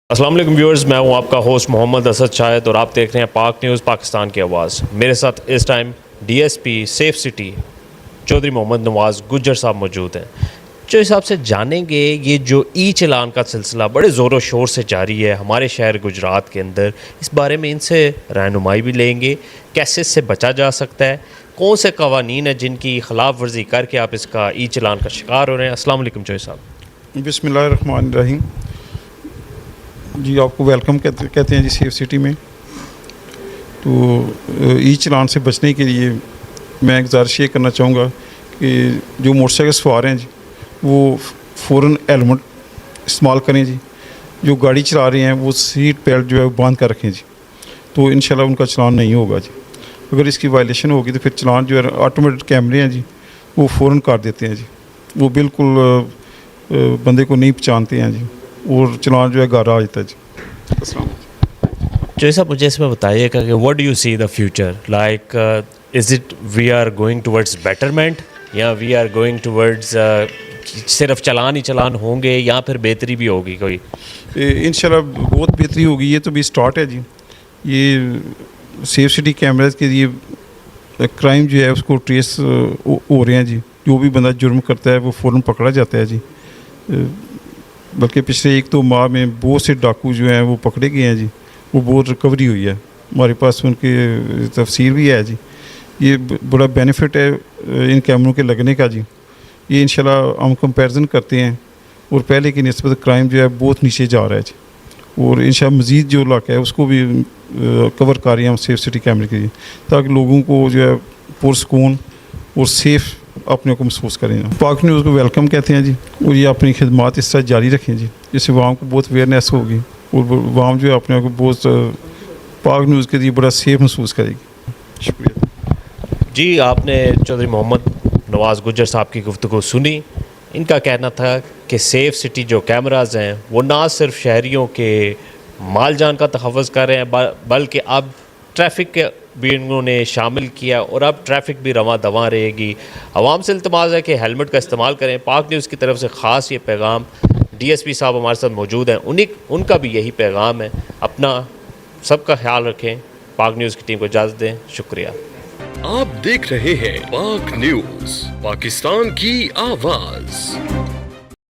السلام علیکم ویورز، میں ہوں آپ کا ہوسٹ محمد اسد شاہد اور آپ دیکھ رہے ہیں پاک نیوز پاکستان کی آواز۔ میرے ساتھ اس time D S P safe city Chaudhry Muhammad Nawaz Gujjar صاحب موجود ہیں، جو حساب سے جانیں گے یہ جو ای چلان کا سلسلہ بڑے زور و شور سے جاری ہے ہمارے شہر گجرات کے اندر، اس بارے میں ان سے رہنمائی بھی لیں گے، کیسے اس سے بچا جا سکتا ہے، کون سے قوانین ہیں جن کی خلاف ورزی کر کے آپ اس کا ای چلان کا شکار ہو رہے ہیں۔ السلام علیکم چوہدری صاحب۔ بسم اللہ الرحمن الرحیم۔ جی آپ کو ویلکم کہتے ہیں جی سیف سٹی میں۔ تو ای چلان سے بچنے کے لیے میں گزارش یہ کرنا چاہوں گا کہ جو موٹر سائیکل سوار ہیں جی وہ فوراً ہیلمٹ استعمال کریں جی، جو گاڑی چلا رہے ہیں وہ سیٹ بیلٹ جو ہے وہ باندھ کر رکھیں جی، تو انشاءاللہ ان کا چلان نہیں ہوگا جی۔ اگر اس کی وائلیشن ہوگی تو پھر چلان جو ہے آٹومیٹک کیمرے ہیں جی وہ فوراً کاٹ دیتے ہیں جی، وہ بالکل بندے کو نہیں پہچانتے ہیں جی، اور چلان جو ہے گارا آ جاتا ہے جی۔ السلام علیکم۔ جو صاحب مجھے اس میں بتائیے گا کہ what do you see the future, like is it we are going towards betterment یا وی آر گوئنگ ٹورڈز صرف چلان ہی چلان ہوں گے یا پھر بہتری بھی ہوگی کوئی؟ انشاءاللہ بہت بہتری ہوگی، یہ تو بھی سٹارٹ ہے جی۔ یہ سیف سٹی کیمراز کے لیے کرائم جو ہے اس کو ٹریس ہو رہے ہیں جی، جو بھی بندہ جرم کرتا ہے وہ فوراً پکڑا جاتا ہے جی۔ بلکہ پچھلے 1-2 ماہ میں بہت سے ڈاکو جو ہیں وہ پکڑے گئے ہیں جی، وہ بہت ریکوری ہوئی ہے، ہمارے پاس ان کی تفسیر بھی ہے جی۔ یہ بڑا بینیفٹ ہے ان کیمروں کے لگنے کا جی۔ یہ انشاءاللہ ہم کمپیرزن کرتے ہیں اور پہلے کی نسبت کرائم جو ہے بہت نیچے جا رہا ہے جی، اور انشاءاللہ مزید جو علاقہ ہے اس کو بھی کور کر رہے ہیں ہم سیف سٹی کیمرے کے لیے، تاکہ لوگوں کو جو ہے پرسکون اور سیف اپنے کو محسوس کریں۔ پاک نیوز کو ویلکم کہتے ہیں جی، اور یہ اپنی خدمات اس طرح جاری رکھیں جی، جس سے عوام کو بہت اویئرنیس ہوگی اور عوام جو ہے اپنے آپ کو بہت پاک نیوز کے لیے بڑا سیف محسوس کرے گی۔ شکریہ جی، آپ نے چودھری محمد نواز گجر صاحب کی گفتگو سنی۔ ان کا کہنا تھا کہ سیف سٹی جو کیمراز ہیں وہ نہ صرف شہریوں کے مال جان کا تحفظ کر رہے ہیں بلکہ اب ٹریفک کے بھی انہوں نے شامل کیا، اور اب ٹریفک بھی رواں دواں رہے گی۔ عوام سے التماس ہے کہ ہیلمٹ کا استعمال کریں۔ پاک نیوز کی طرف سے خاص یہ پیغام، ڈی ایس پی صاحب ہمارے ساتھ موجود ہیں، ان کا بھی یہی پیغام ہے۔ اپنا سب کا خیال رکھیں، پاک نیوز کی ٹیم کو اجازت دیں، شکریہ۔ آپ دیکھ رہے ہیں پاک نیوز، پاکستان کی آواز۔